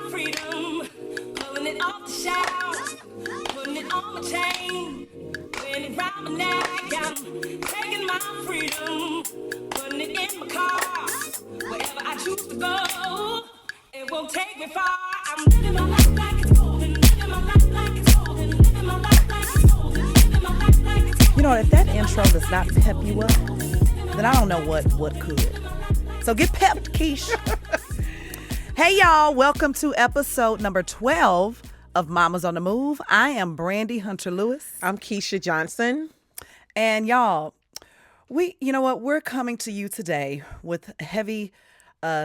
freedom, pulling it off the shelf, putting it on my chain, wearing it round my neck. I'm taking my freedom, putting it in my car, wherever I choose to go. It won't take me far. I'm living my life like it's golden, living my life like it's golden, living my life like it's golden, living my life like it's golden. You know, if that intro does not pep you up, then I don't know what could. So get pepped, Keish. Hey, y'all. Welcome to episode number 12 of Mamas on the Move. I am Brandy Hunter-Lewis. I'm Keisha Johnson. And y'all, you know what? We're coming to you today with heavy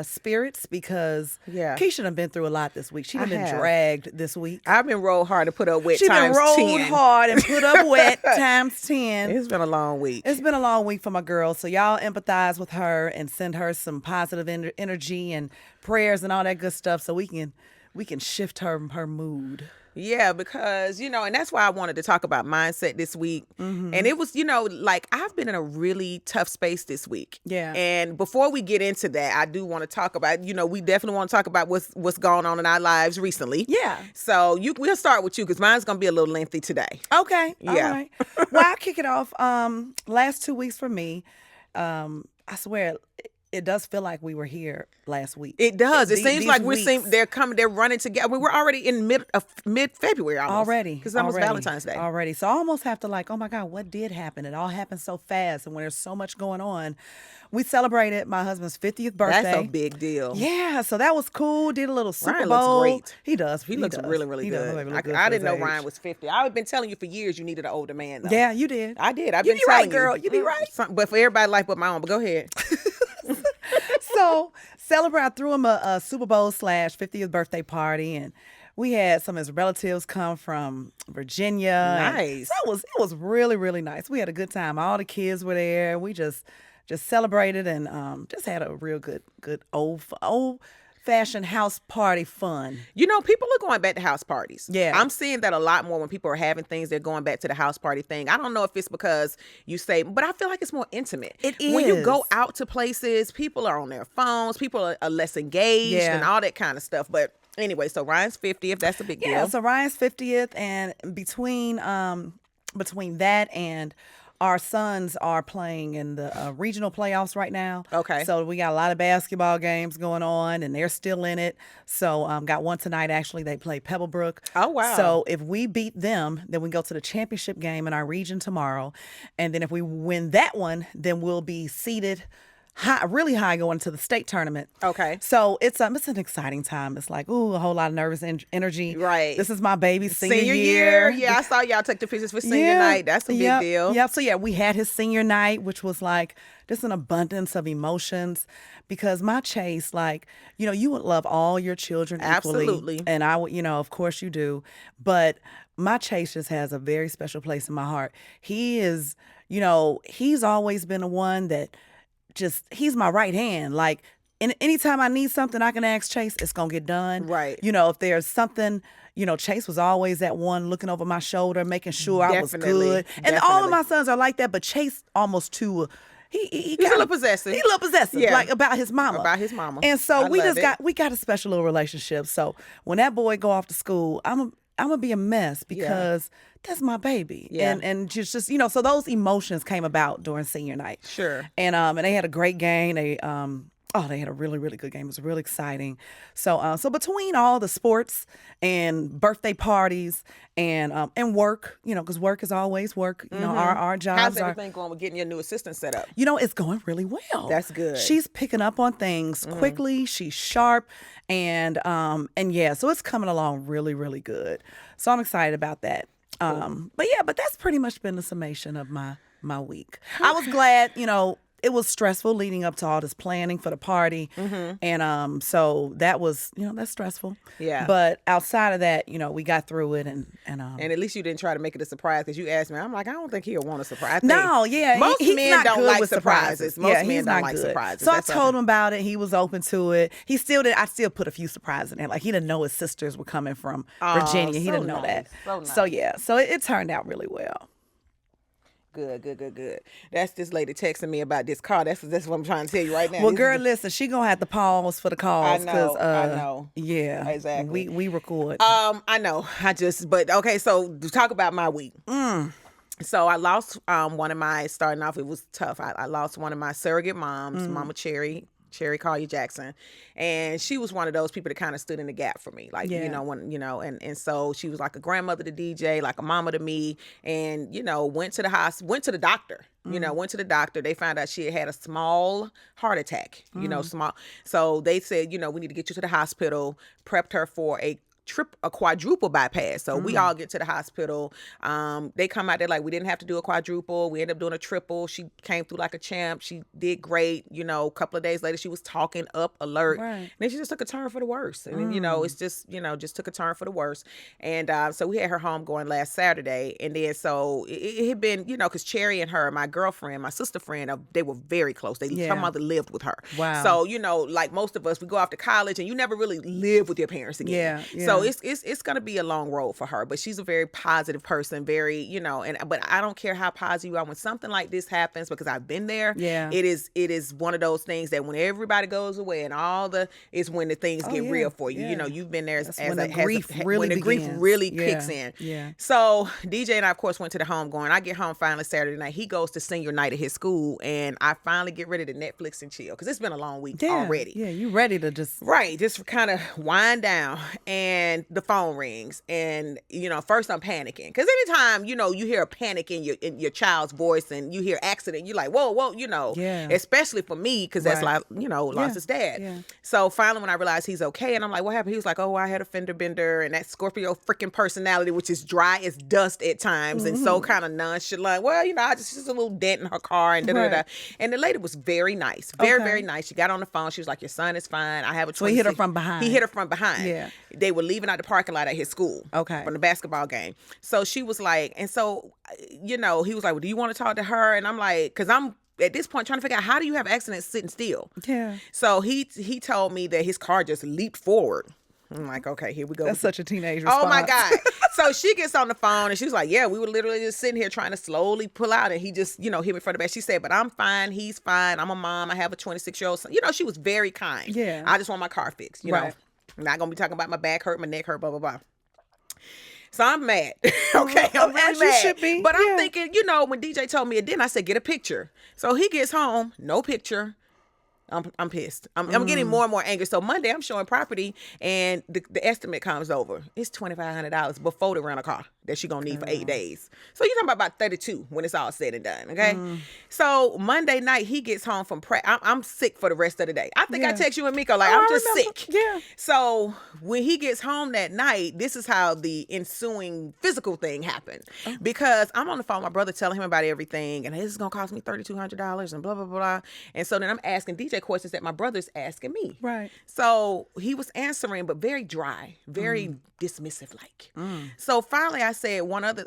spirits because Keisha done been through a lot this week. She done been dragged this week. I've been rolled hard to put up wet She times 10. been rolled hard and put up wet times 10. It's been a long week. It's been a long week for my girl. So y'all empathize with her and send her some positive energy and prayers and all that good stuff so we can shift her mood. Yeah, because, and that's why I wanted to talk about mindset this week. Mm-hmm. And it was, like I've been in a really tough space this week. Yeah. And before we get into that, I do want to talk about, we definitely want to talk about what's going on in our lives recently. Yeah. So we'll start with you because mine's going to be a little lengthy today. Okay. Yeah. All right. Well, I'll kick it off. Last 2 weeks for me, I swear, it does feel like we were here last week. It does. It seems like they're running together. We're already in mid-February already. Because that was Valentine's Day. Already. So I almost have to oh my God, what did happen? It all happened so fast. And when there's so much going on, we celebrated my husband's 50th birthday. That's a big deal. Yeah. So that was cool. Did a little Super Ryan Bowl. Looks great. He does. He looks really, really good. I didn't know Ryan was 50. I've been telling you for years you needed an older man, though. Yeah, you did. I did. You be right, girl. You be right. But for everybody life but my own. But go ahead. So I threw him a Super Bowl / 50th birthday party, and we had some of his relatives come from Virginia. Nice. So it was really, really nice. We had a good time. All the kids were there. We just celebrated and just had a real good old-fashioned house party fun. People are going back to house parties. Yeah. I'm seeing that a lot more when people are having things, they're going back to the house party thing. I don't know if it's because you say, but I feel like it's more intimate. It is. When you go out to places, people are on their phones, people are less engaged and all that kind of stuff. But anyway, so Ryan's 50th, that's a big deal. Yeah, so Ryan's 50th, and between that and our sons are playing in the regional playoffs right now. Okay. So we got a lot of basketball games going on, and they're still in it. So got one tonight, actually. They play Pebblebrook. Oh, wow. So if we beat them, then we go to the championship game in our region tomorrow. And then if we win that one, then we'll be seeded really high going to the state tournament. Okay. So it's an exciting time. It's like, a whole lot of nervous energy. Right. This is my baby's senior year. Yeah, I saw y'all take the pictures for senior night. That's a big deal. Yeah. So we had his senior night, which was like just an abundance of emotions because my Chase, you would love all your children equally. Absolutely. And I would, of course you do. But my Chase just has a very special place in my heart. He is, he's always been the one that he's my right hand. Anytime I need something, I can ask Chase, it's going to get done. Right. If there's something, Chase was always that one looking over my shoulder, making sure I was good. And all of my sons are like that, but Chase almost too, he's a little possessive. He's a little possessive, about his mama. About his mama. And so we got a special little relationship. So when that boy go off to school, I'm gonna be a mess because that's my baby. Yeah. And just so those emotions came about during senior night. Sure. And they had a great game. They had a really, really good game. It was really exciting. So between all the sports and birthday parties and work, because work is always work. Our jobs How's everything going with getting your new assistant set up? It's going really well. That's good. She's picking up on things quickly. She's sharp, and so it's coming along really, really good. So I'm excited about that. Cool. But that's pretty much been the summation of my week. I was glad, it was stressful leading up to all this planning for the party. Mm-hmm. And so that was, that's stressful. Yeah. But outside of that, we got through it and at least you didn't try to make it a surprise because you asked me. I'm like, I don't think he'll want a surprise. No, yeah. Most men don't like surprises. Most men don't like good. surprises. So I told him about it. He was open to it. He still did. I still put a few surprises in there. Like he didn't know his sisters were coming from Virginia. He didn't know that. So nice. So yeah. So it turned out really well. Good. That's this lady texting me about this car. That's what I'm trying to tell you right now. Well, This girl, is listen, she gonna have to pause for the calls. I I know. Yeah, Exactly. We record. I know. But okay. So to talk about my week. So I lost one of my. Starting off, it was tough. I lost one of my surrogate moms, Mama Cherry Collier Jackson, and she was one of those people that kind of stood in the gap for me, like Yeah. and so she was like a grandmother to DJ, like a mama to me, and went to the hospital, went to the doctor. Went to the doctor. They found out she had a small heart attack. Small. So they said, we need to get you to the hospital. Prepped her for a quadruple bypass. So we all get to the hospital. They come out there like we didn't have to do a quadruple. We ended up doing a triple. She came through like a champ. She did great. A couple of days later, she was talking up, alert. Right. And then she just took a turn for the worse. And then, it's just, just took a turn for the worse. And so we had her home going last Saturday. And then so it had been, because Cherry and her, my girlfriend, my sister friend, they were very close. Her mother lived with her. Wow. So, like most of us, we go off to college and you never really live with your parents again. Yeah. So it's going to be a long road for her, but she's a very positive person, very, but I don't care how positive you are when something like this happens, because I've been there. Yeah. It is one of those things that when everybody goes away and is when the things get real for you. Yeah. You've been there when the grief really kicks in. Yeah. So DJ and I, of course, went to the home going. I get home finally Saturday night. He goes to senior night at his school, and I finally get ready to Netflix and chill, because it's been a long week already. Yeah, you ready to just... Right, just kind of wind down, and the phone rings, and first I'm panicking, because anytime you hear a panic in your child's voice and you hear accident, you're like, whoa, Yeah. especially for me, because that's like lost his dad. Yeah. So finally, when I realized he's okay, and I'm like, what happened? He was like, oh, I had a fender bender, and that Scorpio freaking personality, which is dry as dust at times, and so kind of nonchalant. Well, I just a little dent in her car, and Right. And the lady was very nice, very nice. She got on the phone. She was like, your son is fine. I have a. So he hit her from behind. He hit her from behind. Yeah. They were leaving out the parking lot at his school. Okay. From the basketball game. So she was like, and so, he was like, well, do you want to talk to her? And I'm like, because I'm at this point trying to figure out, how do you have accidents sitting still? Yeah. So he told me that his car just leaped forward. I'm like, okay, here we go. That's such a teenage response. Oh my God. So she gets on the phone and she was like, yeah, we were literally just sitting here trying to slowly pull out, and he just, hit me from the back. She said, but I'm fine. He's fine. I'm a mom. I have a 26-year-old son. She was very kind. Yeah. I just want my car fixed. Right. I'm not going to be talking about my back hurt, my neck hurt, blah, blah, blah. So I'm mad. Okay, I'm really as you mad. should be. But Yeah. I'm thinking, when DJ told me it, then I said, get a picture. So he gets home, no picture. I'm pissed. I'm getting more and more angry. So Monday I'm showing property, and the estimate comes over. It's $2,500 before the rental car that she's gonna need for 8 days. So you're talking about 32 when it's all said and done. Okay. So Monday night he gets home from I'm sick for the rest of the day. I think I Yeah. text you and Miko like, Oh, I'm I just remember. sick. Yeah. So when he gets home that night, this is how the ensuing physical thing happened. Because I'm on the phone with my brother telling him about everything, and this is gonna cost me $3,200 and blah blah blah. And so then I'm asking DJ questions that my brother's asking me. Right. So he was answering, but very dry, very dismissive like. So finally I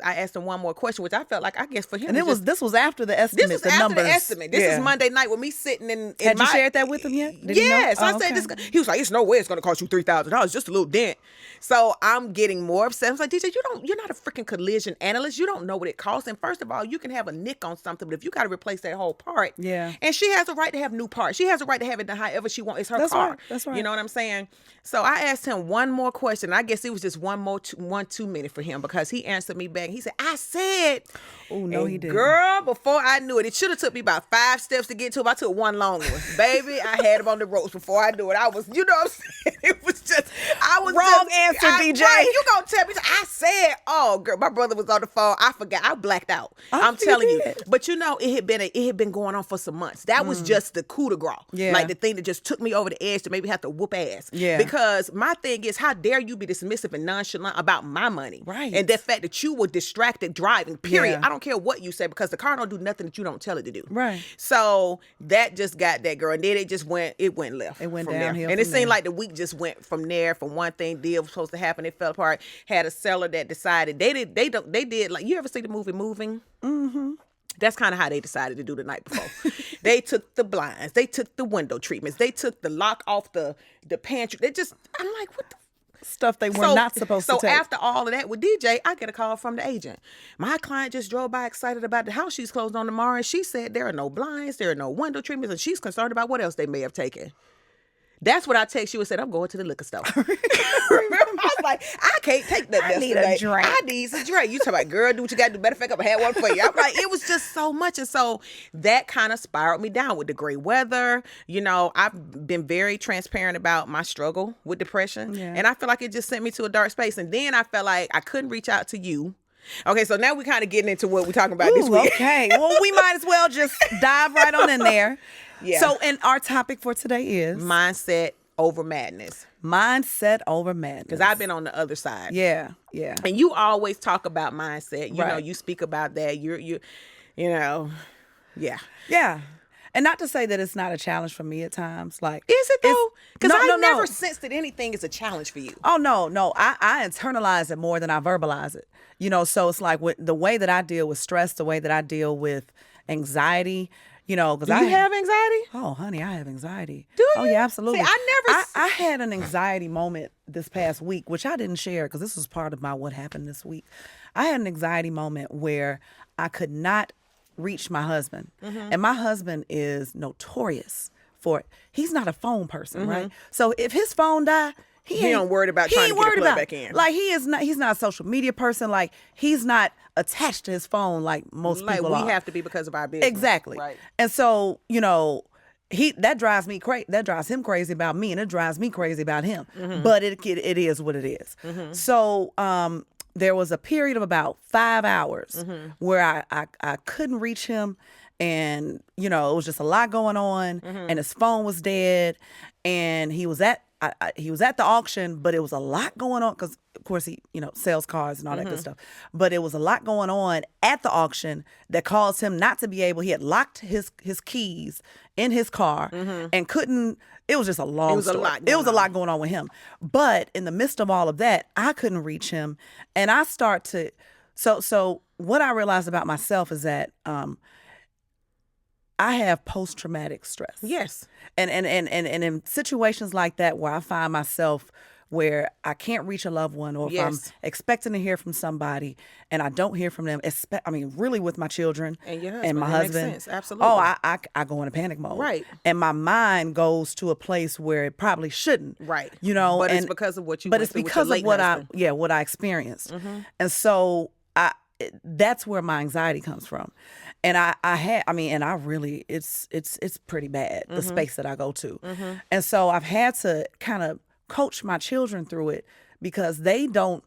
asked him one more question, which I felt like, I guess for him. And this was after the estimate. This was the after numbers. the estimate. This Yeah. is Monday night with me sitting in Had my, you shared that with him yet? Did he know? Yes. Oh, I said okay. this. He was like, "It's no way it's going to cost you $3,000. Just a little dent." So I'm getting more upset. I was like, "DJ, you're not a freaking collision analyst. You don't know what it costs. And first of all, you can have a nick on something, but if you got to replace that whole part, Yeah. And she has a right to have new parts. She has a right to have it done however she wants. It's her That's car. right. That's right. You know what I'm saying? So I asked him one more question. I guess it was just one too many for him, because he answered me back. He said, "I said." Oh no, And he didn't. Girl, before I knew it should have took me about 5 steps to get to him. I took one long one. Baby, I had him on the ropes before I knew it. I was, what I'm saying? It was just, I was Wrong answer, DJ. Right, you gonna tell me? I said, oh, girl, my brother was on the phone. I forgot. I blacked out. I'm telling you. did. But it had been going on for some months. That was just the coup de grace. Yeah. Like the thing that just took me over the edge to maybe have to whoop ass. Yeah. Because my thing is, how dare you be dismissive and nonchalant about my money? Right. And the fact that you were distracted driving, period. Yeah. I don't care what you say, because the car don't do nothing that you don't tell it to do. Right. So that just got that girl. And then it went left. It went from there. downhill And it from seemed there. like the week just went from there. From one thing, deal was supposed to happen, it fell apart. Had a seller that decided they did like, you ever see the movie Moving? Mm-hmm. That's kind of how they decided to do the night before. They took the blinds, they took the window treatments, they took the lock off the pantry. I'm like, what the stuff they were not supposed to take. So after all of that with DJ, I get a call from the agent. My client just drove by excited about the house she's closed on tomorrow, and she said there are no blinds, there are no window treatments, and she's concerned about what else they may have taken. That's what I text you and said, I'm going to the liquor store. Remember? I was like, I can't take that. I need a drink. I need some drink. You talking about, girl, do what you got to do. Matter of fact, I had one for you. I'm like, it was just so much. And so that kind of spiraled me down with the great weather. You know, I've been very transparent about my struggle with depression. Yeah. And I feel like it just sent me to a dark space. And then I felt like I couldn't reach out to you. Okay, so now we're kind of getting into what we're talking about this week. Okay. Well, we might as well just dive right on in there. Yeah. So, and our topic for today is Mindset over madness. mindset over madness. Because I've been on the other side. Yeah, yeah. And you always talk about mindset. You know, Right. you speak about that. You know, yeah. Yeah. And not to say that it's not a challenge for me at times. Like, Is it though? Because No, I no, never no. sensed that anything is a challenge for you. oh, no. I internalize it more than I verbalize it. You know, so it's like the way that I deal with stress, the way that I deal with anxiety, you know, because Do you have anxiety? Oh, honey, I have anxiety. Do Oh, you? yeah, absolutely. See, I never I had an anxiety moment this past week, which I didn't share because this was part of my what happened this week. I had an anxiety moment where I could not reach my husband. Mm-hmm. And my husband is notorious for it. He's not a phone person, Mm-hmm. right? So if his phone die, he He ain't don't worry about he trying ain't to get it worried plugged about back it. in. Like he's not a social media person. Like he's not attached to his phone like most Like people we are. have to be because of our business. Exactly. Right. And so, you know, that drives me crazy. That drives him crazy about me, and it drives me crazy about him. Mm-hmm. But it is what it is. So there was a period of about 5 hours Mm-hmm. where I couldn't reach him, and you know it was just a lot going on, Mm-hmm. and his phone was dead, and he was at the auction, but it was a lot going on because, of course, he sells cars and all that Mm-hmm. good stuff. But it was a lot going on at the auction that caused him not to be able. He had locked his keys in his car and couldn't. It was just a long. Mm-hmm. was a story. lot It going was a on. lot going on with him. But in the midst of all of that, I couldn't reach him, and I start to. So what I realized about myself is that I have post-traumatic stress. Yes. And in situations like that where I find myself where I can't reach a loved one, or if I'm Yes. expecting to hear from somebody and I don't hear from them, really with my children And your and my husband. That husband. makes sense. Absolutely. Oh, I go into panic mode. Right. And my mind goes to a place where it probably shouldn't. Right. You know, But it's and because of what you but went it's through with because your of late what husband. what I experienced. And so that's where my anxiety comes from. And I really, it's pretty bad, the space that I go to. And so I've had to kind of coach my children through it because they don't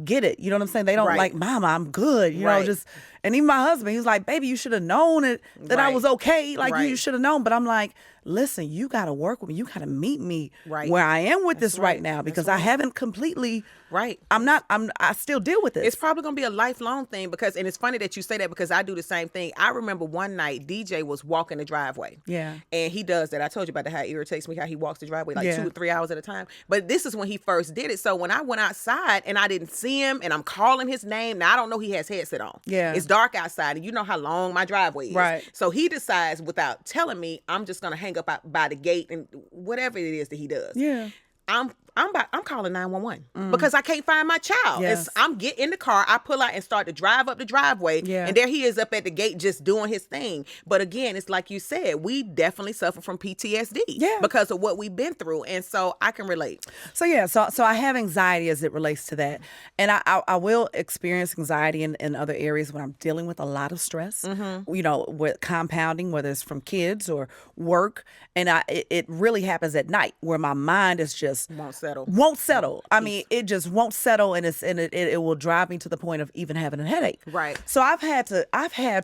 get it. You know what I'm saying? They don't Right. like, Mama, I'm good. You know, Right. and even my husband, he was like, baby, you should have known that I Right. was okay. Like you Right. should have known. But I'm like, listen, you got to work with me. You got to meet me Right. where I am with this right right. now That's because I haven't completely, Right. I still deal with this. It's probably gonna be a lifelong thing and it's funny that you say that because I do the same thing. I remember one night DJ was walking the driveway. Yeah. And he does that. I told you about how it irritates me how he walks the driveway like Yeah. 2 or 3 hours at a time. But this is when he first did it. So when I went outside and I didn't see him and I'm calling his name, now I don't know he has headset on. Yeah. It's dark outside and you know how long my driveway is. Right. So he decides without telling me, I'm just gonna hang up out by the gate and whatever it is that he does. Yeah. I'm calling 911 because I can't find my child. Yes. I'm get in the car, I pull out and start to drive up the driveway, Yeah. and there he is up at the gate just doing his thing. But again, it's like you said, we definitely suffer from PTSD Yeah. because of what we've been through, and so I can relate. So yeah, so I have anxiety as it relates to that, and I will experience anxiety in other areas when I'm dealing with a lot of stress. You know, with compounding, whether it's from kids or work, and it really happens at night where my mind is just won't settle. I mean, it just won't settle, and it will drive me to the point of even having a headache. Right. So I've had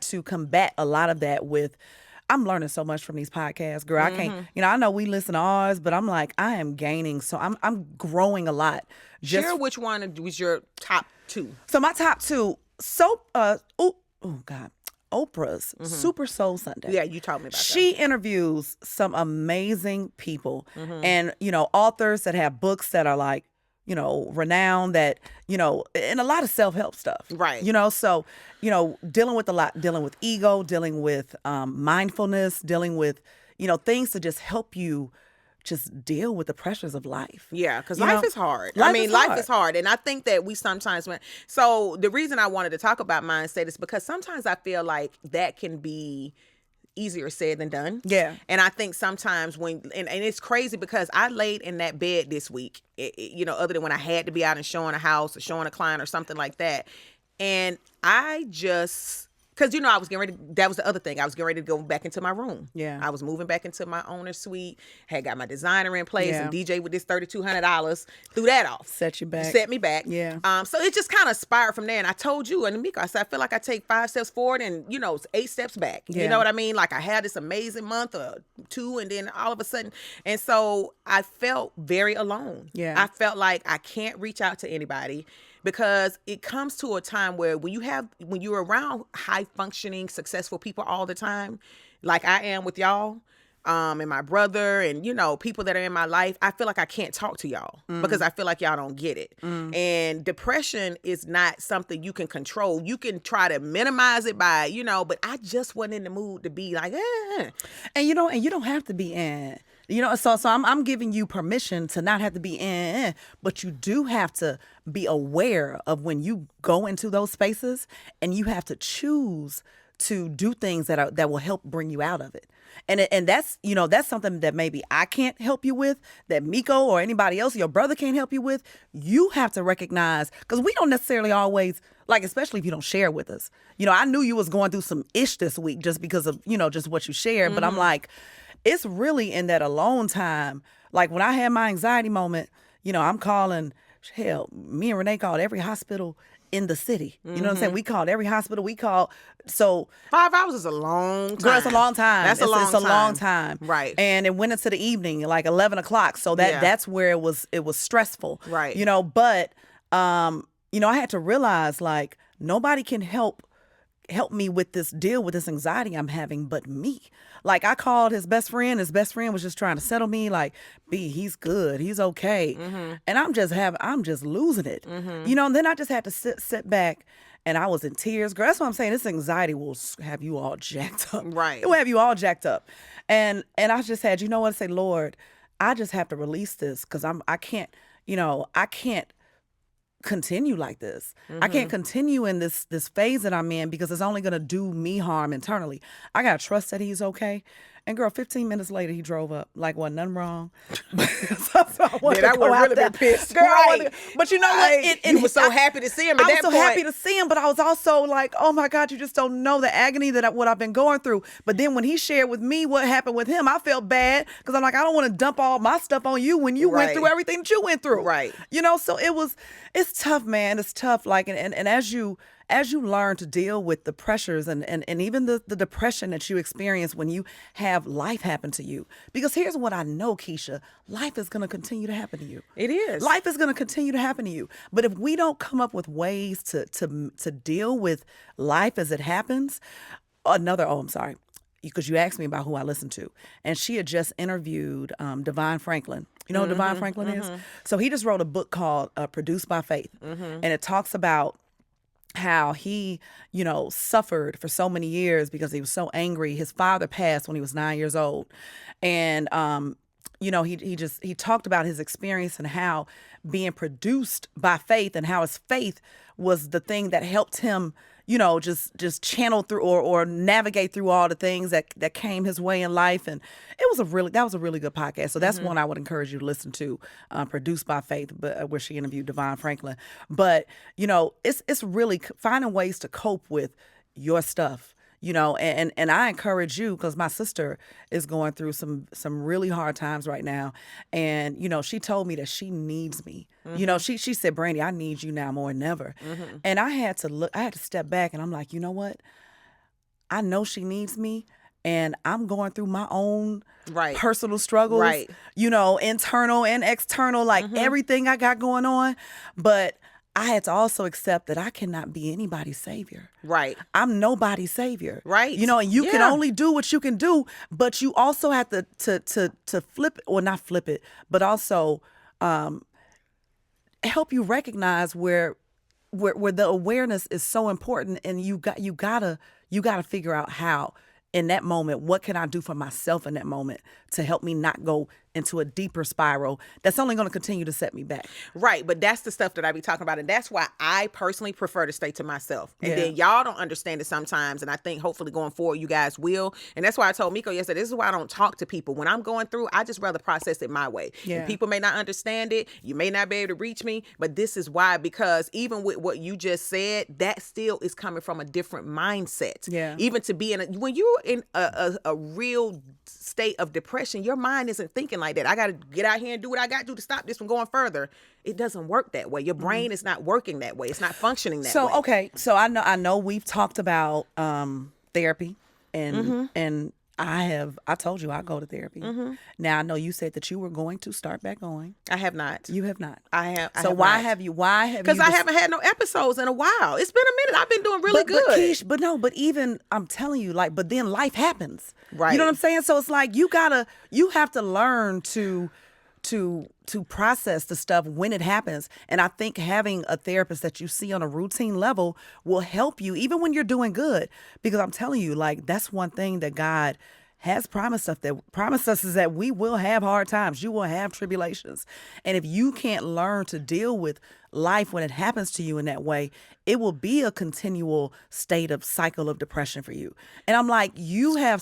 to combat a lot of that with. I'm learning so much from these podcasts, girl. I can't. I know we listen to ours, but I'm like, I am gaining. So I'm growing a lot. Share which one was your top two. So my top two. Oprah's Super Soul Sunday. Yeah, you told me about She interviews some amazing people and, authors that have books that are like, renowned that, and a lot of self-help stuff. Right. So, dealing with ego, dealing with mindfulness, dealing with, things to just help you just deal with the pressures of life. Yeah, because You life know? is hard. Life I mean, is life hard. is hard. And I think that we sometimes so the reason I wanted to talk about mindset is because sometimes I feel like that can be easier said than done. Yeah. And I think sometimes and it's crazy because I laid in that bed this week, other than when I had to be out and showing a house or showing a client or something like that. And I just, because, I was getting ready, that was the other thing. I was getting ready to go back into my room. Yeah. I was moving back into my owner's suite, had got my designer in place, Yeah. and DJ with this $3,200, threw that off. Set you back. Set me back. Yeah. So it just kind of spiraled from there. And I told you and Miko, I said, I feel like I take 5 steps forward and, 8 steps back. Yeah. You know what I mean? Like I had this amazing month or 2, and then all of a sudden. And so I felt very alone. Yeah. I felt like I can't reach out to anybody. Because it comes to a time where when you're around high functioning, successful people all the time, like I am with y'all, and my brother and, people that are in my life, I feel like I can't talk to y'all because I feel like y'all don't get it. And depression is not something you can control. You can try to minimize it by, but I just wasn't in the mood to be like, And you don't have to be in. So I'm giving you permission to not have to be in, but you do have to be aware of when you go into those spaces, and you have to choose to do things that will help bring you out of it. And that's something that maybe I can't help you with, that Miko or anybody else, your brother can't help you with. You have to recognize, because we don't necessarily always, like, especially if you don't share with us. I knew you was going through some ish this week just because of, just what you shared. But I'm like, it's really in that alone time. Like when I had my anxiety moment, I'm calling, hell, me and Renee called every hospital in the city. You know what I'm saying? We called every hospital. So 5 hours is a long time. girl, it's a long time. That's It's a long time. Right. And it went into the evening, like 11 o'clock. So that's where it was stressful. Right. But I had to realize, like, nobody can help me with this deal with this anxiety I'm having but me. Like, I called his best friend. His best friend was just trying to settle me, like, B, he's good, he's okay. And I'm just losing it. And then I just had to sit back, and I was in tears. Girl, that's what I'm saying. This anxiety will have you all jacked up. Right. It will have you all jacked up. And I just had, say, Lord, I just have to release this, because I can't continue like this. I can't continue in this phase that I'm in, because it's only going to do me harm internally. I got to trust that he's okay. And girl, 15 minutes later, he drove up like wasn't nothing wrong. I wanted to I go would out really there. been pissed. Girl, I Right. wanted but you know what? You were so happy to see him at I was that so point. happy to see him, but I was also like, oh my God, you just don't know the agony what I've been going through. But then when he shared with me what happened with him, I felt bad, because I'm like, I don't want to dump all my stuff on you when you went Right. through everything that you went through. Right. So it's tough, man. It's tough. Like, and as you learn to deal with the pressures and even the depression that you experience when you have life happen to you. Because here's what I know, Keisha, life is going to continue to happen to you. It is. Life is going to continue to happen to you. But if we don't come up with ways to deal with life as it happens, I'm sorry, because you asked me about who I listen to. And she had just interviewed Divine Franklin. You know who Divine Franklin is? So he just wrote a book called Produced by Faith. And it talks about how he, suffered for so many years because he was so angry. His father passed when he was 9 years old. And, he talked about his experience and how being produced by faith, and how his faith was the thing that helped him, just channel through or navigate through all the things that came his way in life. And that was a really good podcast. So that's one I would encourage you to listen to, Produced by Faith, but where she interviewed Divine Franklin. But, it's really finding ways to cope with your stuff. And I encourage you, because my sister is going through some really hard times right now. And, she told me that she needs me. She said, Brandy, I need you now more than ever. And I had to step back, and I'm like, you know what? I know she needs me, and I'm going through my own Right. personal struggles, Right. Internal and external, like everything I got going on. But I had to also accept that I cannot be anybody's savior. Right. I'm nobody's savior. Right. And you can Yeah. only do what you can do, but you also have to flip it, or not flip it, but also help you recognize where the awareness is so important, and you gotta figure out how, in that moment, what can I do for myself in that moment to help me not go into a deeper spiral that's only going to continue to set me back. Right, but that's the stuff that I be talking about, and that's why I personally prefer to stay to myself. And Yeah. then y'all don't understand it sometimes, and I think hopefully going forward you guys will. And that's why I told Miko yesterday, this is why I don't talk to people. When I'm going through, I just rather process it my way. Yeah. And people may not understand it, you may not be able to reach me, but this is why, because even with what you just said, that still is coming from a different mindset. Yeah. Even to be when you're in a real state of depression, your mind isn't thinking like that. I got to get out here and do what I got to do to stop this from going further. It doesn't work that way. Your brain is not working that way. It's not functioning that way. So okay, so I know we've talked about therapy, and I told you I go to therapy. Now I know you said that you were going to start back going. I have not. You have not. I have. So why have you? Because I haven't had no episodes in a while. It's been a minute. I've been doing really good. But Keish, but even I'm telling you, like, but then life happens. Right. You know what I'm saying? So it's like you have to learn to process the stuff when it happens. And I think having a therapist that you see on a routine level will help you even when you're doing good. Because I'm telling you, like, that's one thing that God has promised us is that we will have hard times. You will have tribulations. And if you can't learn to deal with life when it happens to you in that way, it will be a continual state of cycle of depression for you. And I'm like, you have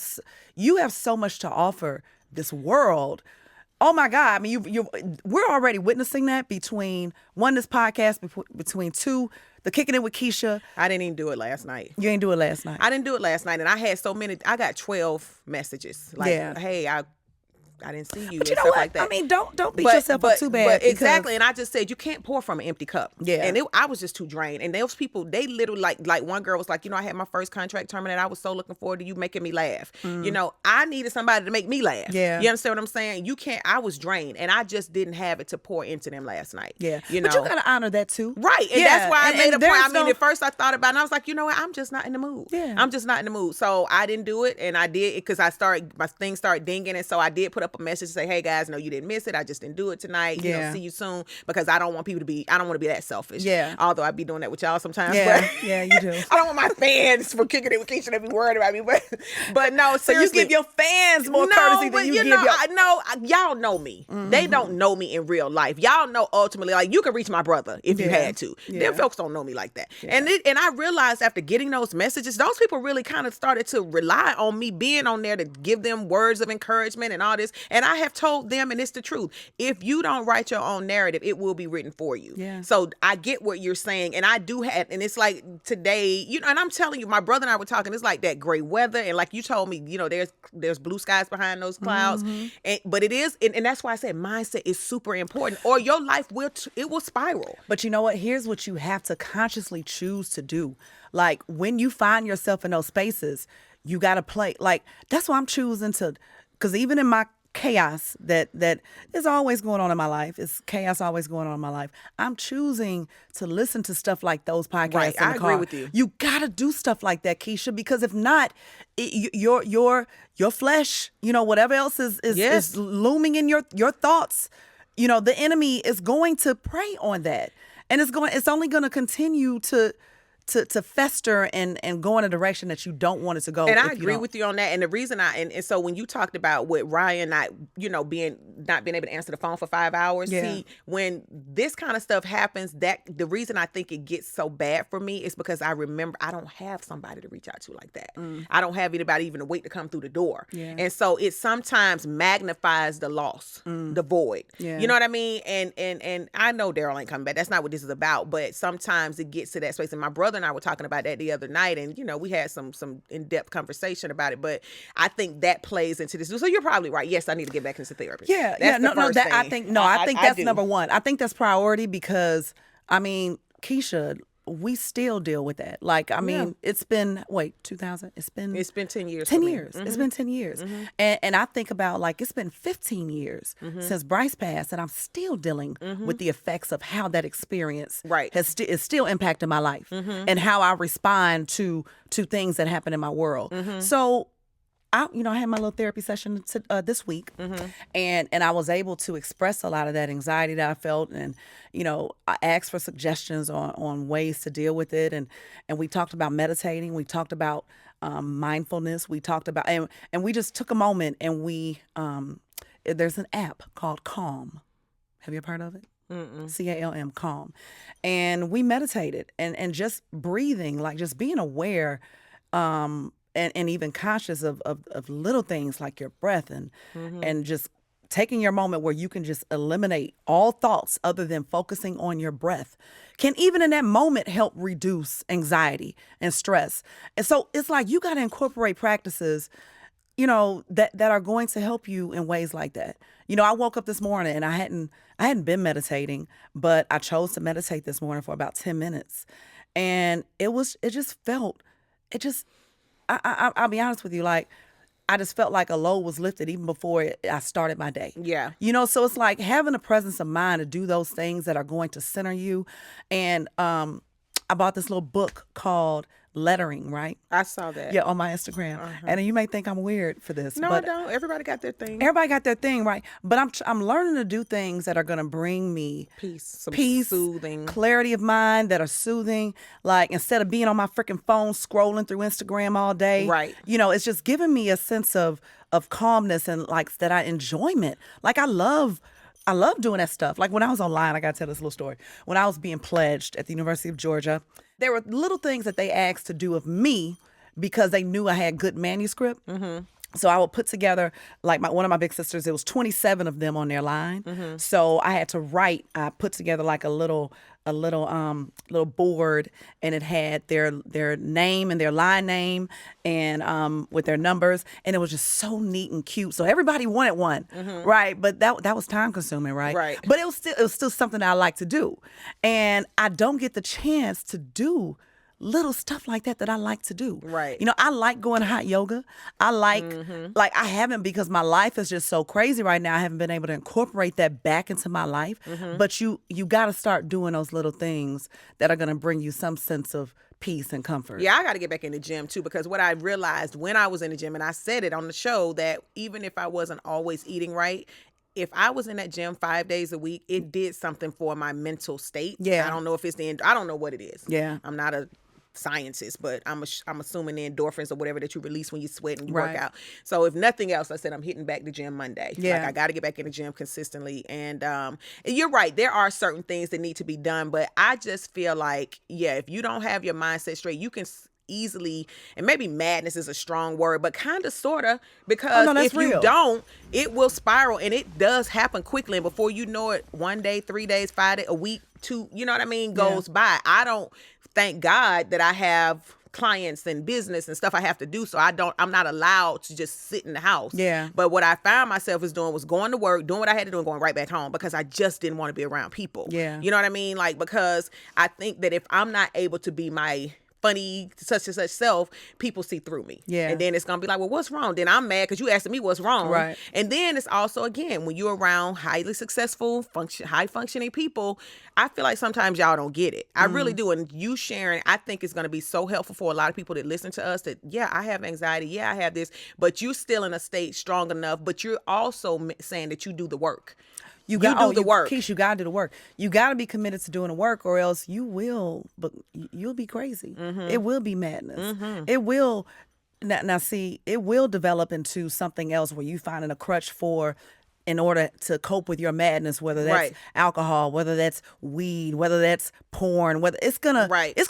so much to offer this world. Oh my God! I mean, we're already witnessing that between this podcast, between two, the Kicking It with Keisha. I didn't even do it last night. You ain't do it last night. I didn't do it last night, and I had so many. I got 12 messages. Like, Yeah. Hey, I didn't see you But and you know stuff what? like that. I mean, don't beat yourself up too bad. But because- exactly, and I just said you can't pour from an empty cup. Yeah. And I was just too drained. And those people, they literally like one girl was like, I had my first contract terminated. I was so looking forward to you making me laugh. I needed somebody to make me laugh. Yeah. You understand what I'm saying? You can't. I was drained, and I just didn't have it to pour into them last night. Yeah. You But you gotta honor that too. Right. And Yeah, that's why I and- made and a point. I there's mean, no- at first I thought about it and I was like, you know what? I'm just not in the mood. Yeah. I'm just not in the mood. So I didn't do it. And I did it because my things started dinging. And so I did put up a message to say, hey guys, no, you didn't miss it. I just didn't do it tonight. Yeah. See you soon, because I don't want people I don't want to be that selfish. Yeah. Although I be doing that with y'all sometimes. Yeah. But Yeah, you do. I don't want my fans for Kicking It with Keisha to be worried about me. But no, So you seriously. give your fans more courtesy than you give your. I know y'all know me. They don't know me in real life. Y'all know ultimately, like, you can reach my brother if you Yeah. had to. Yeah. Them folks don't know me like that. And I realized after getting those messages, those people really kind of started to rely on me being on there to give them words of encouragement and all this. And I have told them, and it's the truth, if you don't write your own narrative, it will be written for you. Yeah. So I get what you're saying, and I do have, and it's like today, and I'm telling you, my brother and I were talking, it's like that gray weather, and like you told me, there's blue skies behind those clouds, but it is, and that's why I said mindset is super important, or your life will spiral. But you know what? Here's what you have to consciously choose to do. Like, when you find yourself in those spaces, you got to play. Like, that's why I'm choosing to, because even in my chaos that is always going on in my life, it's chaos always going on in my life, I'm choosing to listen to stuff like those podcasts Right, in the I car. agree with you. You got to do stuff like that, Keisha, because if not, your flesh, whatever else is Yes. looming in your thoughts, the enemy is going to prey on that. And it's only going to continue to fester and go in a direction that you don't want it to go. And I agree with you on that. And the reason and so when you talked about with Ryan not being able to answer the phone for 5 hours, see, when this kind of stuff happens, that the reason I think it gets so bad for me is because I remember I don't have somebody to reach out to like that. I don't have anybody even to wait to come through the door. Yeah. And so it sometimes magnifies the loss, the void. Yeah. You know what I mean? And I know Daryl ain't coming back. That's not what this is about. But sometimes it gets to that space. And my brother and I were talking about that the other night, and we had some in-depth conversation about it. But I think that plays into this. So you're probably right. Yes, I need to get back into therapy. Yeah, That's the first thing. I think that's do. number one. I think that's priority because, I mean, Keisha, we still deal with that. Like, I mean, it's been 2000. It's been 10 years. 10 for me. years. It's been 10 years. And I think about, like, it's been 15 years since Bryce passed, and I'm still dealing with the effects of how that experience Right. is still impacting my life and how I respond to things that happen in my world. So I had my little therapy session this week, and I was able to express a lot of that anxiety that I felt, and I asked for suggestions on ways to deal with it, and we talked about meditating, we talked about mindfulness, we talked about and we just took a moment and we there's an app called Calm. Have you ever heard of it? CALM, Calm. And we meditated and just breathing, like just being aware, and even conscious of little things like your breath and just taking your moment where you can just eliminate all thoughts other than focusing on your breath can even in that moment help reduce anxiety and stress. And so it's like you got to incorporate practices, that are going to help you in ways like that. I woke up this morning and I hadn't been meditating, but I chose to meditate this morning for about 10 minutes. And I'll be honest with you, like, I just felt like a load was lifted even before I started my day. Yeah. So it's like having a presence of mind to do those things that are going to center you. And I bought this little book called Lettering, right? I saw that. Yeah, on my Instagram. And you may think I'm weird for this. No, but I don't. Everybody got their thing. Everybody got their thing, right? But I'm learning to do things that are going to bring me Peace, soothing, clarity of mind, that are soothing. Like instead of being on my freaking phone scrolling through Instagram all day, right? It's just giving me a sense of calmness and like that enjoyment. Like I love doing that stuff. Like when I was online, I got to tell this little story. When I was being pledged at the University of Georgia, there were little things that they asked to do of me because they knew I had good manuscript. So I would put together, like one of my big sisters, it was 27 of them on their line. So I had to write, I put together like a little board, and it had their name and their line name and with their numbers, and it was just so neat and cute. So everybody wanted one, right? But that was time consuming, right? Right. But it was still something that I like to do, and I don't get the chance to do little stuff like that I like to do. Right. I like going to hot yoga. I like I haven't, because my life is just so crazy right now. I haven't been able to incorporate that back into my life. But you got to start doing those little things that are going to bring you some sense of peace and comfort. Yeah, I got to get back in the gym too, because what I realized when I was in the gym, and I said it on the show, that even if I wasn't always eating right, if I was in that gym 5 days a week, it did something for my mental state. Yeah. I don't know if it's I don't know what it is. Yeah. I'm not a scientist, but I'm assuming the endorphins or whatever that you release when you sweat and you work out. So if nothing else, I said I'm hitting back the gym Monday. Yeah. Like I got to get back in the gym consistently. And you're right, there are certain things that need to be done, but I just feel like, if you don't have your mindset straight, you can easily, and maybe madness is a strong word, but kind of, sort of, because if real. you don't, it will spiral, and it does happen quickly. And before you know it, 1 day, 3 days, 5 days, a week, 2, you know what I mean, goes by. I don't, thank God that I have clients and business and stuff I have to do, so I'm not allowed to just sit in the house. Yeah. But what I found myself is doing was going to work, doing what I had to do, and going right back home, because I just didn't want to be around people. Yeah. You know what I mean? Like, because I think that if I'm not able to be my funny such and such self, people see through me. Yeah. And then it's gonna be like, well, what's wrong? Then I'm mad because you asking me what's wrong. Right. And then it's also, again, when you're around highly successful, high functioning people, I feel like sometimes y'all don't get it. I really do. And you sharing, I think it's gonna be so helpful for a lot of people that listen to us, that I have anxiety, I have this, but you're still in a state strong enough, but you're also saying that you do the work. You do the work. Keisha, you gotta do the work. You gotta be committed to doing the work, or else you'll be crazy. It will be madness. It will now see, it will develop into something else where you finding a crutch in order to cope with your madness, whether that's alcohol, whether that's weed, whether that's porn, whether it's gonna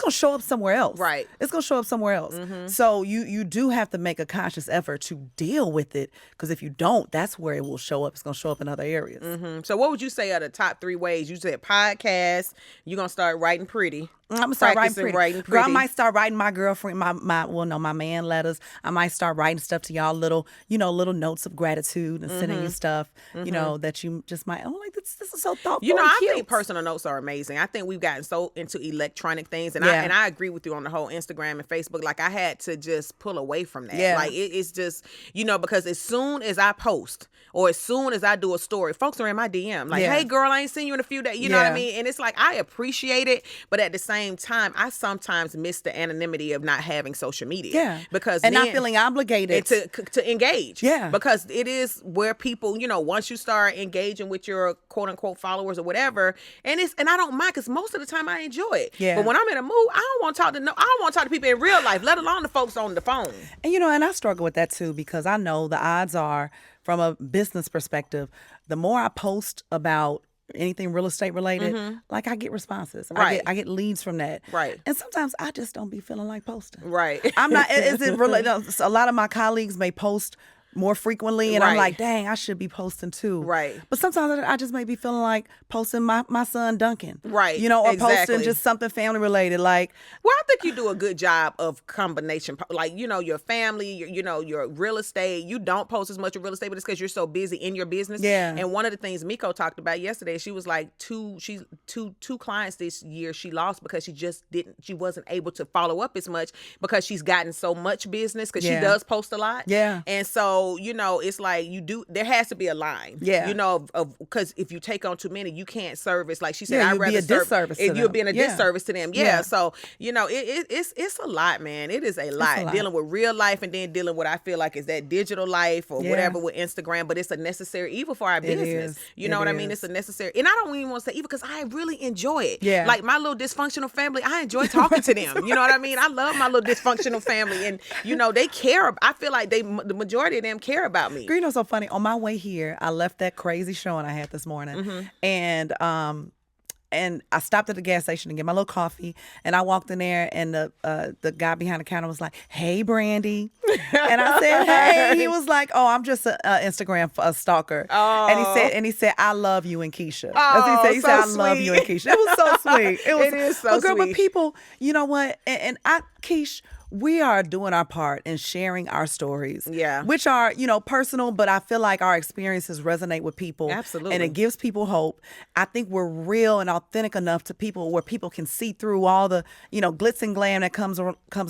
show up somewhere else. Right. It's gonna show up somewhere else. So you do have to make a conscious effort to deal with it, because if you don't, that's where it will show up. It's gonna show up in other areas. So what would you say are the top 3 ways? You said podcast, you're gonna start writing pretty. I'm gonna start writing pretty. Girl, I pretty. might start writing my girlfriend, my man letters. I might start writing stuff to y'all, little notes of gratitude, and sending you stuff, that you just might, like, this is so thoughtful. I cute. think personal notes are amazing. I think we've gotten so into electronic things, and Yeah. I agree with you on the whole Instagram and Facebook. Like, I had to just pull away from that. Yeah. Like, it's just, because as soon as I post, or as soon as I do a story, folks are in my DM. Like, Yeah. hey girl, I ain't seen you in a few days. You know what I Yeah. mean? And it's like, I appreciate it, but at the same same time, I sometimes miss the anonymity of not having social media. Yeah. Because and not then- feeling obligated. to engage. Yeah. Because it is where people, once you start engaging with your quote unquote followers or whatever, and I don't mind, because most of the time I enjoy it. Yeah. But when I'm in a mood, I don't want to talk to people in real life, let alone the folks on the phone. And and I struggle with that too, because I know the odds are, from a business perspective, the more I post about anything real estate related, like I get responses. Right. I get leads from that. Right. And sometimes I just don't be feeling like posting. Right. I'm not, is it really, a lot of my colleagues may post more frequently, and I'm Right. like, dang, I should be posting too. Right. But sometimes I just may be feeling like posting my son Duncan. Right, Or exactly. posting just something family related. Like, Well, I think you do a good job of combination, like your family, your real estate. You don't post as much of real estate, but it's because you're so busy in your business. Yeah. And one of the things Miko talked about yesterday, she was like, two clients this year she lost because she wasn't able to follow up as much because she's gotten so much business, because Yeah. she does post a lot. Yeah. And so it's like there has to be a line. Yeah. Because if you take on too many, you can't service. Like she said, Yeah, I'd you'll rather be a serve. disservice to You'll them. be in a Yeah. disservice to them. Yeah. Yeah. So it's a lot, man. It is a lot dealing with real life, and then dealing with, I feel like, is that digital life or Yeah. whatever with Instagram. But it's a necessary evil for our business. is. You know It what I mean? is. It's a necessary, and I don't even want to say evil, because I really enjoy it. Yeah. Like my little dysfunctional family, I enjoy talking to them. You know what I mean? I love my little dysfunctional family, and they care. I feel like the majority of them care about me. You know, so funny. On my way here, I left that crazy showing I had this morning, and I stopped at the gas station to get my little coffee, and I walked in there, and the guy behind the counter was like, "Hey, Brandy," and I said, "Hey." He was like, "Oh, I'm just a Instagram stalker," and he said, "I love you and Keisha." That's what he said. He so said, "I love you and sweet. Keisha." It was so sweet. It is so girl, But sweet. people, you know what? And Keish, we are doing our part in sharing our stories. Yeah. Which are, personal, but I feel like our experiences resonate with people. Absolutely. And it gives people hope. I think we're real and authentic enough to people where people can see through all the, glitz and glam that comes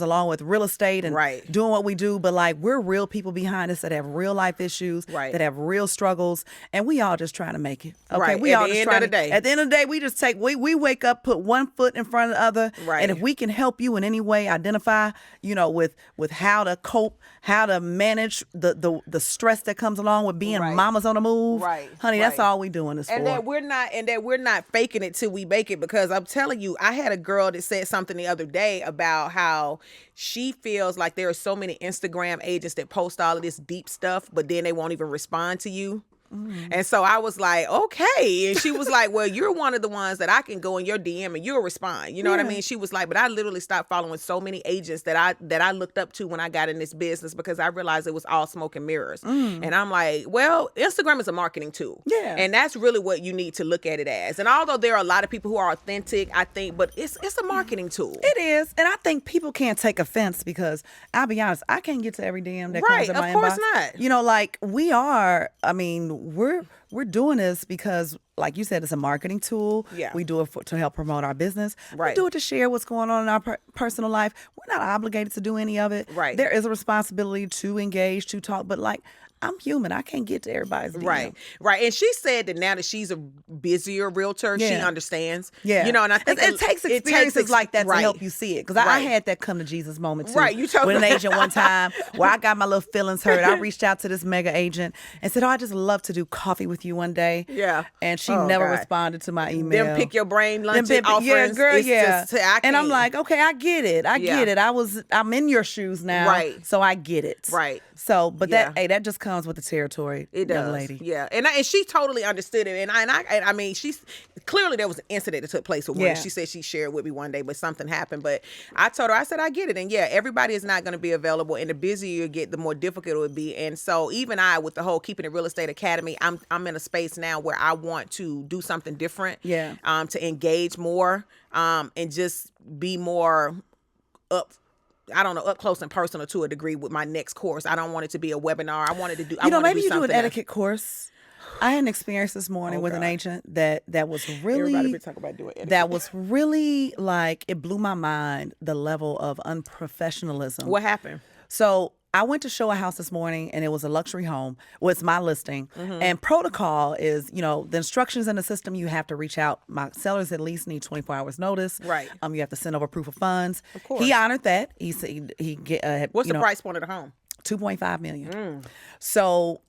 along with real estate and Right. doing what we do. But like, we're real people behind us that have real life issues, Right. that have real struggles, and we all just trying to make it. Okay. Right. We At all the just end trying of the day. At the end of the day, we just we wake up, put one foot in front of the other. Right. And if we can help you in any way identify, with how to cope, how to manage the stress that comes along with being Right. mamas on the move. Right, Honey, that's right. all we doing this And for. that we're not faking it till we make it, because I'm telling you, I had a girl that said something the other day about how she feels like there are so many Instagram agents that post all of this deep stuff, but then they won't even respond to you. And so I was like, okay. And she was like, well, you're one of the ones that I can go in your DM and you'll respond. You know what I Yeah. mean? She was like, but I literally stopped following so many agents that I looked up to when I got in this business, because I realized it was all smoke and mirrors. And I'm like, well, Instagram is a marketing tool. Yeah. And that's really what you need to look at it as. And although there are a lot of people who are authentic, I think, but it's a marketing tool. It is. And I think people can't take offense, because I'll be honest, I can't get to every DM that Right, comes in my of course inbox. not. Like we are, we're doing this because, like you said, it's a marketing tool. Yeah. We do it to help promote our business. Right. We do it to share what's going on in our personal life. We're not obligated to do any of it. Right. There is a responsibility to engage, to talk, but like, I'm human. I can't get to everybody's DM. Right. And she said that now that she's a busier realtor, she Yeah. understands. Yeah. And I think it takes experiences like that to right. help you see it. Because I Right. had that come to Jesus moment too. Right, you told with an me. agent one time where I got my little feelings hurt. I reached out to this mega agent and said, "Oh, I just love to do coffee with you one day." Yeah. And she Oh, never God. responded to my email. Them pick your brain Them lunch pick- offerings. Yeah, girl, it's yeah. Just, I and I'm can't. like, okay, I get it. I Yeah. get it. I'm in your shoes now. Right. So I get it. Right. So, but Yeah. that just comes with the territory, It young does, lady. yeah, and she totally understood it, and I mean, she's clearly there was an incident that took place with her. Yeah. She said she shared with me one day, but something happened. But I told her, I said, I get it, and yeah, everybody is not going to be available, and the busier you get, the more difficult it would be. And so even I, with the whole Keeping It Real Estate Academy, I'm in a space now where I want to do something different, Yeah. to engage more, and just be more up close and personal to a degree with my next course. I don't want it to be a webinar. I wanted to do. Maybe you do an something else. etiquette course. I had an experience this morning with an God. agent that was Everybody really been talking about doing etiquette. that was really like, it blew my mind, the level of unprofessionalism. What happened? So I went to show a house this morning, and it was a luxury home. Well, it's my listing. Mm-hmm. And protocol is, the instructions in the system, you have to reach out. My sellers at least need 24 hours notice. Right. You have to send over proof of funds. Of course. He honored that. He said What's the price point of the home? $2.5 million. So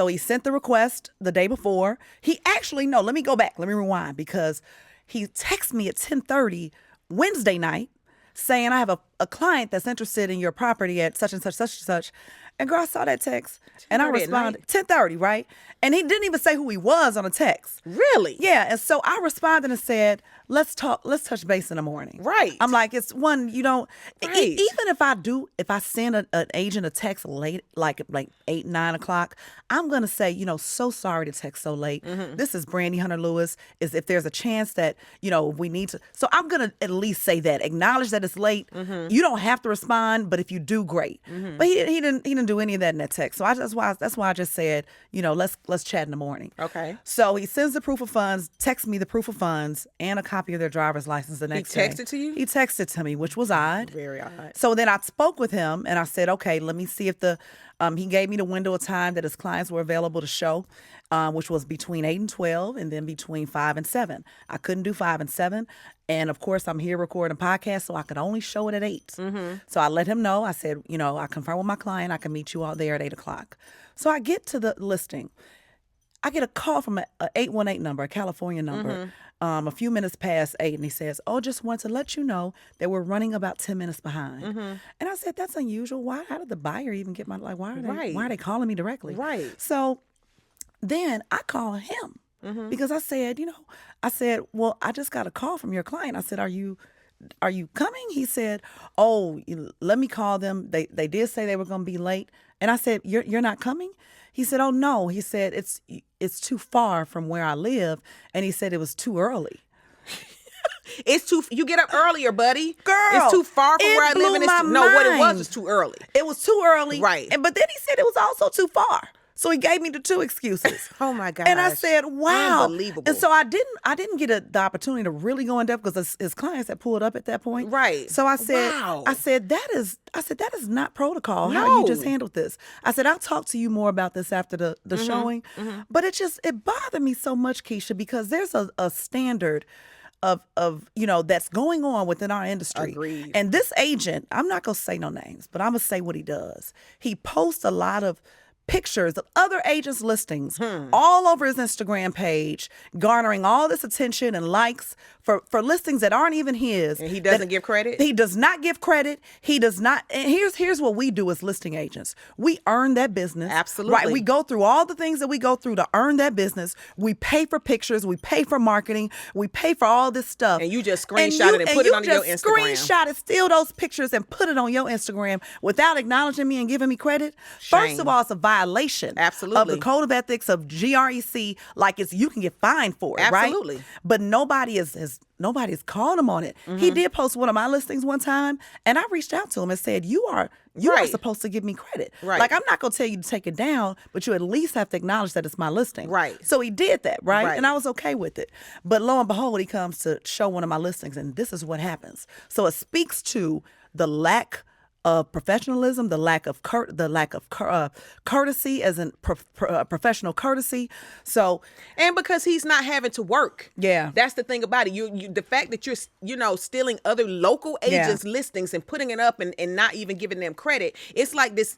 he sent the request the day before. He actually, no, let me go back. Let me rewind, because he texted me at 10:30 Wednesday night saying, I have a client that's interested in your property at such and such, such and such. And girl, I saw that text and I 10:30 at responded, 10:30, right? And he didn't even say who he was on a text. Really? Yeah. And so I responded and said, let's touch base in the morning. Right. I'm like, it's one, Right. even if I send an agent a text late, like 8, 9 o'clock, I'm going to say, so sorry to text so late. This is Brandy Hunter Lewis. If there's a chance that, we need to. So I'm going to at least say that, acknowledge that it's late. You don't have to respond, but if you do, great. But he didn't do any of that in that text. So that's why I just said, let's chat in the morning. Okay. So he sends the proof of funds, texts me the proof of funds and a copy of their driver's license the next day. He texted to you? He texted to me, which was odd. Very odd. So then I spoke with him and I said, okay, let me see if he gave me the window of time that his clients were available to show, which was between 8 and 12 and then between 5 and 7. I couldn't do 5 and 7. And of course, I'm here recording a podcast, so I could only show it at 8. So I let him know. I said, I confirmed with my client. I can meet you all there at 8 o'clock. So I get to the listing. I get a call from a 818 number, a California number, a few minutes past 8, and he says, just want to let you know that we're running about 10 minutes behind. And I said, that's unusual. How did the buyer even get why are they calling me directly? Right. So then I call him because I said, well, I just got a call from your client. I said, are you coming? He said, let me call them. They did say they were going to be late. And I said, you're not coming? He said, oh, no. He said, it's too far from where I live. And he said it was too early. You get up earlier, buddy. Girl, it's too far from it where I live. blew And my what it mind. was too early. It was too early. Right. But then he said it was also too far. So he gave me the 2 excuses. Oh my gosh. And I said, wow. Unbelievable. And so I didn't get the opportunity to really go in depth because his clients had pulled up at that point. Right. So I said, Wow. that is not protocol. No. How you just handled this. I said, I'll talk to you more about this after the showing. But it bothered me so much, Keisha, because there's a standard of that's going on within our industry. Agreed. And this agent, I'm not gonna say no names, but I'm gonna say what he does. He posts a lot of pictures of other agents' listings all over his Instagram page, garnering all this attention and likes for listings that aren't even his. And he doesn't give credit? He does not give credit. He does not. And here's what we do as listing agents. We earn that business. Absolutely. Right. We go through all the things that we go through to earn that business. We pay for pictures. We pay for marketing. We pay for all this stuff. And you just screenshot it and put it on your Instagram. Screenshot it, steal those pictures and put it on your Instagram without acknowledging me and giving me credit. Shame. First of all, it's a violation Absolutely. of the code of ethics of GREC. Like you can get fined for it, Absolutely. right? But nobody's called him on it. He did post one of my listings one time, and I reached out to him and said, you are Right. supposed to give me credit. Right. Like, I'm not going to tell you to take it down, but you at least have to acknowledge that it's my listing. Right. So he did that, right? Right. And I was okay with it. But lo and behold, he comes to show one of my listings, and this is what happens. So it speaks to the lack of professionalism, the lack of courtesy as in professional courtesy. So, And because he's not having to work. Yeah. That's the thing about it. You the fact that you're stealing other local agents' listings and putting it up and not even giving them credit. It's like these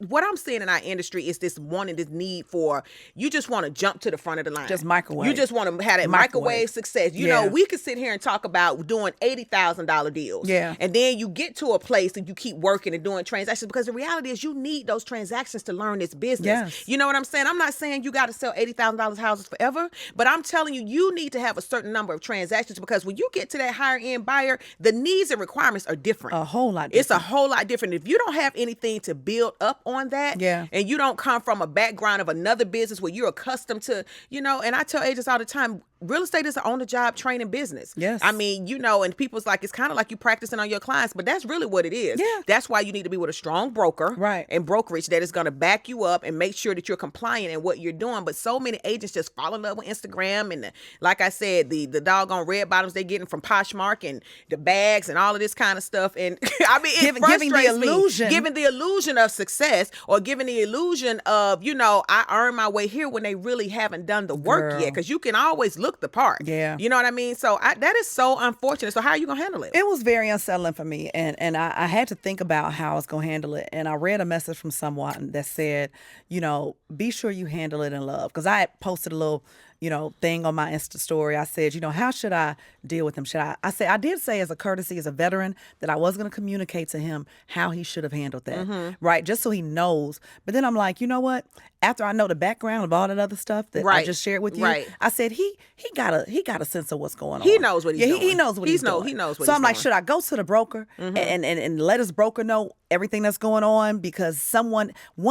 what I'm seeing in our industry is this need for, you just want to jump to the front of the line. Just microwave. You just want to have that microwave success. You know, we could sit here and talk about doing $80,000 deals. Yeah. And then you get to a place and you keep working and doing transactions, because the reality is you need those transactions to learn this business. Yes. You know what I'm saying? I'm not saying you got to sell $80,000 houses forever, but I'm telling you, you need to have a certain number of transactions, because when you get to that higher end buyer, the needs and requirements are different. A whole lot It's a different. whole lot different. If you don't have anything to build up on that, and you don't come from a background of another business where you're accustomed to, and I tell agents all the time, real estate is an on-the-job training business. Yes. I mean, you know, and people's like, it's kind of like you practicing on your clients, but that's really what it is. Yeah. That's why you need to be with a strong broker. Right. And brokerage that is going to back you up and make sure that you're compliant in what you're doing. But so many agents just fall in love with Instagram. And like I said, the doggone red bottoms they're getting from Poshmark and the bags and all of this kind of stuff. And I mean, it Giving the frustrates illusion. me. Giving the illusion of success or giving the illusion of, you know, I earned my way here when they really haven't done the work Girl. yet. Because you can always look the part. Yeah. You know what I mean? So that is so unfortunate. So how are you going to handle it? It was very unsettling for me, and I had to think about how I was going to handle it. And I read a message from someone that said, you know, be sure you handle it in love. Because I had posted a little, you know, thing on my Insta story. I said, you know, how should I deal with him? I did say as a courtesy, as a veteran, that I was going to communicate to him how he should have handled that, right? Just so he knows. But then I'm like, you know what? After I know the background of all that other stuff that I just shared with you, I said he got a sense of what's going on. He knows what he's doing. He knows what he's doing. He knows what so he's I'm like, doing. should I go to the broker and let his broker know everything that's going on? Because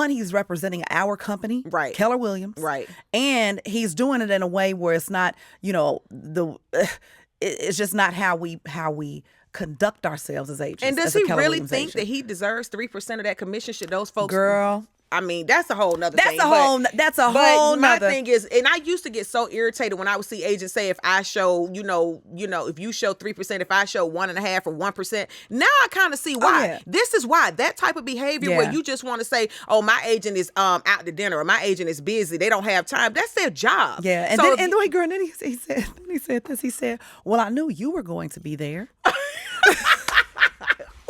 he's representing our company, Right. Keller Williams, Right. and he's doing it in a way where it's not, you know, it's just not how we conduct ourselves as agents. And does as a he Keller really Williams think agent. that he deserves 3% of that commission? Should those folks, Girl, I mean, that's a whole nother that's thing. a whole But my nother. thing is, and I used to get so irritated when I would see agents say, if I show, you know, if you show 3%, if I show 1.5% or 1%. Now I kind of see why. yeah. This is why that type of behavior where Yeah. you just want to say, oh, my agent is out to dinner or my agent is busy. They don't have time. That's their job. Yeah, and So then, if- and wait, girl, and then he said this. He said, "Well, I knew you were going to be there.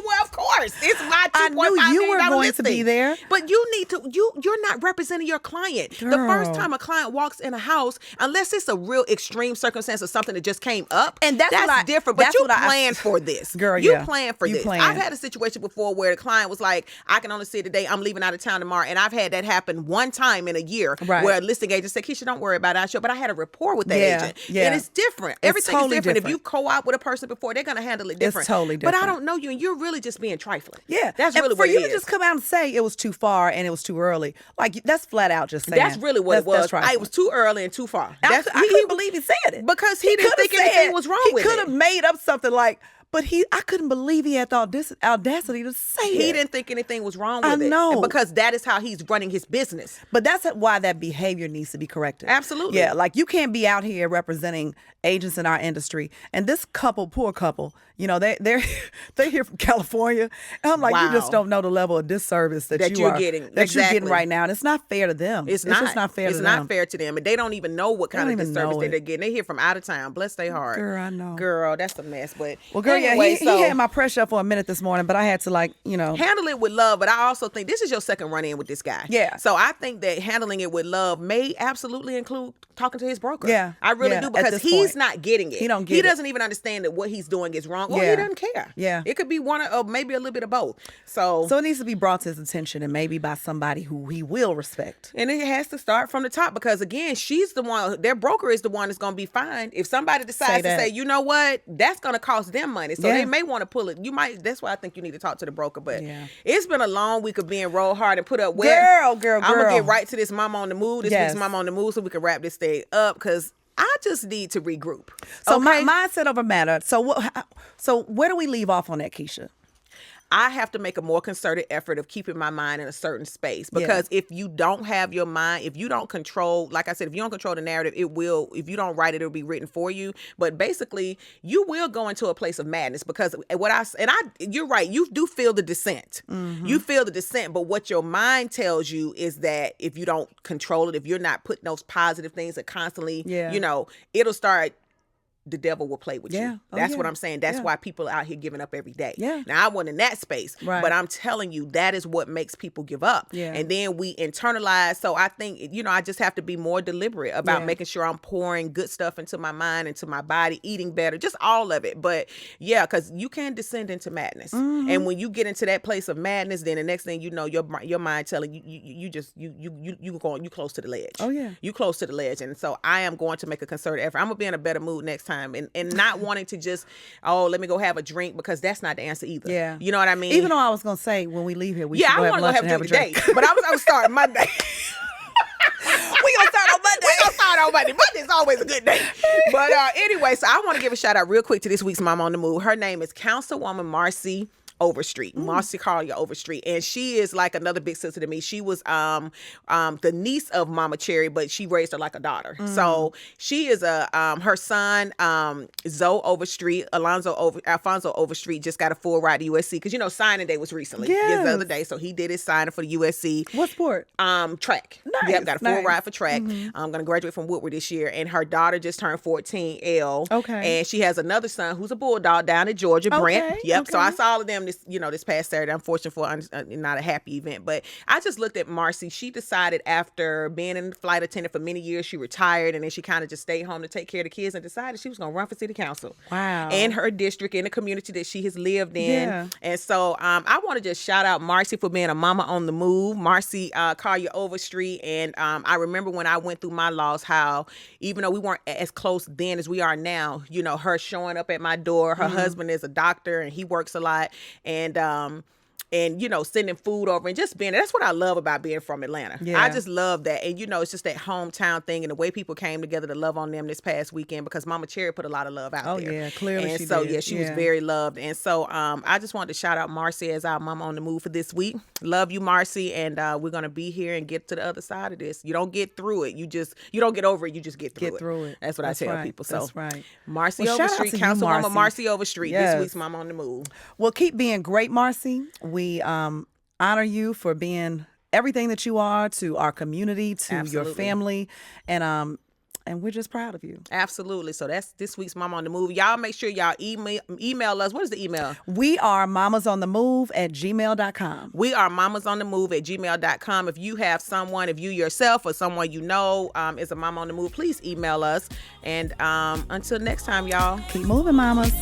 Well, of course, it's my $2.5 I knew you were million going to be listing. there. But you're not representing your client. The first Girl. time a client walks in a house, unless it's a real extreme circumstance or something that just came up, And that's what I- different. But that's you what I- planned for this, Girl, You yeah. planned for You this. planned. I've had a situation before where the client was like, "I can only see it today. I'm leaving out of town tomorrow," and I've had that happen one time in a year, Right. where a listing agent said, "Keisha, don't worry about it. I show." But I had a rapport with that Yeah, agent, yeah. and it's different. It's Everything totally is different. If different. you co-op with a person before, they're gonna handle it different. totally But I different. don't know you, and you're really just being trifling. Yeah, That's and really for what you it to is. just come out and say it was too far and it was too early. Like that's flat out just saying. That's really what it was. That's right. It was too early and too far. I That's couldn't believe he said it because he didn't coulda think anything was wrong with He it. could have made up something like, but I couldn't believe he had the audacity to say it. He didn't think anything was wrong I with it. know. And because that is how he's running his business. But that's why that behavior needs to be corrected. Absolutely. Yeah, like you can't be out here representing agents in our industry. And this poor couple, you know, they're here from California. And I'm like, you just Wow. don't know the level of disservice that You're getting. you're Exactly. getting right now. And it's not fair to them. It's not. just not fair It's to not them. fair to them, and they don't even know what kind don't of even disservice know they're it. getting. They here from out of town. Bless their heart. Girl, I know. Girl, that's a mess. But Well, girl, anyway, yeah, he had my pressure up for a minute this morning, but I had to handle it with love. But I also think this is your second run in with this guy. Yeah. So I think that handling it with love may absolutely include talking to his broker. Yeah. I really Yeah, do, at because this he's point. not getting it. He don't get He it. doesn't even understand that what he's doing is wrong, or Yeah. he doesn't care. Yeah. It could be one of maybe a little bit of both. So So it needs to be brought to his attention, and maybe by somebody who he will respect. and it has to start from the top, because again, she's the one, their broker is the one that's going to be fined. If somebody decides to that. say, you know what, that's going to cost them money. So Yeah. they may want to pull it. That's why I think you need to talk to the broker. But Yeah. it's been a long week of being roll hard and put up wet. Girl. I'm going to get right to this Mama on the Move. This Yes. week's Mama on the Move, so we can wrap this thing up, because I just need to regroup. So okay? my mindset over matter. So where do we leave off on that, Keisha? I have to make a more concerted effort of keeping my mind in a certain space, because if you don't have your mind, if you don't control, like I said, if you don't control the narrative, if you don't write it, it'll be written for you. But basically, you will go into a place of madness, because you're right. You do feel the descent. Mm-hmm. You feel the descent, but what your mind tells you is that if you don't control it, if you're not putting those positive things that constantly, it'll start. The devil will play with Yeah. you. Oh, That's yeah. what I'm saying. That's Yeah. why people are out here giving up every day. Yeah. Now, I wasn't in that space, Right. but I'm telling you, that is what makes people give up. Yeah. And then we internalize. So I think, I just have to be more deliberate about Yeah. making sure I'm pouring good stuff into my mind, into my body, eating better, just all of it. But yeah, because you can descend into madness. Mm-hmm. And when you get into that place of madness, then the next thing you know, your mind telling you close to the ledge. Oh, yeah. You close to the ledge. And so I am going to make a concerted effort. I'm going to be in a better mood next time, and not wanting to just, let me go have a drink, because that's not the answer either. Yeah. You know what I mean? Even though I was gonna say when we leave here, we should I go have want to go lunch have and a drink today, but I was starting Monday. We gonna start on Monday. We gonna start on Monday. Monday is always a good day. But anyway, so I want to give a shout out real quick to this week's Mama on the Move. Her name is Councilwoman Marcy Overstreet, Marcy Carlia Overstreet, and she is like another big sister to me. She was the niece of Mama Cherry, but she raised her like a daughter. So she is her son Zoe Overstreet, Alfonso Overstreet just got a full ride to USC because signing day was recently, Yes. the other day. So he did his signing for the USC. What sport? Track. Nice, Yep, got a full nice. ride for track. I'm gonna graduate from Woodward this year, and her daughter just turned 14. Okay. And she has another son who's a bulldog down in Georgia, Brent. Okay, Yep. So I okay. saw all of them this past Saturday. Unfortunately for not a happy event, but I just looked at Marcy. She decided after being a flight attendant for many years, she retired, and then she kind of just stayed home to take care of the kids and decided she was going to run for city council. Wow. In her district, in the community that she has lived in. Yeah. And so I want to just shout out Marcy for being a mama on the move. Marcy Carlia Overstreet. And I remember when I went through my loss, how even though we weren't as close then as we are now, her showing up at my door. Her husband is a doctor and he works a lot. And sending food over and just being, that's what I love about being from Atlanta. Yeah. I just love that. And it's just that hometown thing and the way people came together to love on them this past weekend, because Mama Cherry put a lot of love out there. Oh, yeah, clearly and she so did. yeah, she was Yeah. very loved. And so I just wanted to shout out Marcy as our mama on the move for this week. Love you, Marcy, and we're gonna be here and get to the other side of this. You don't get through it. You don't get over it. You just get through it. That's what I tell right. people. So That's right. Marcy Well, shout out Overstreet, to you, Councilwoman Marcy. Marcy Overstreet, Yes. this week's mama on the move. Well, keep being great, Marcy. We honor you for being everything that you are to our community, to your Absolutely. family, and we're just proud of you. Absolutely. So that's this week's Mama on the Move. Y'all make sure y'all email us. What is the email? We are mamasonthemove@gmail.com. We are mamasonthemove@gmail.com. If you have someone, if you yourself or someone is a mama on the move, please email us. And until next time, y'all. Keep moving, mamas.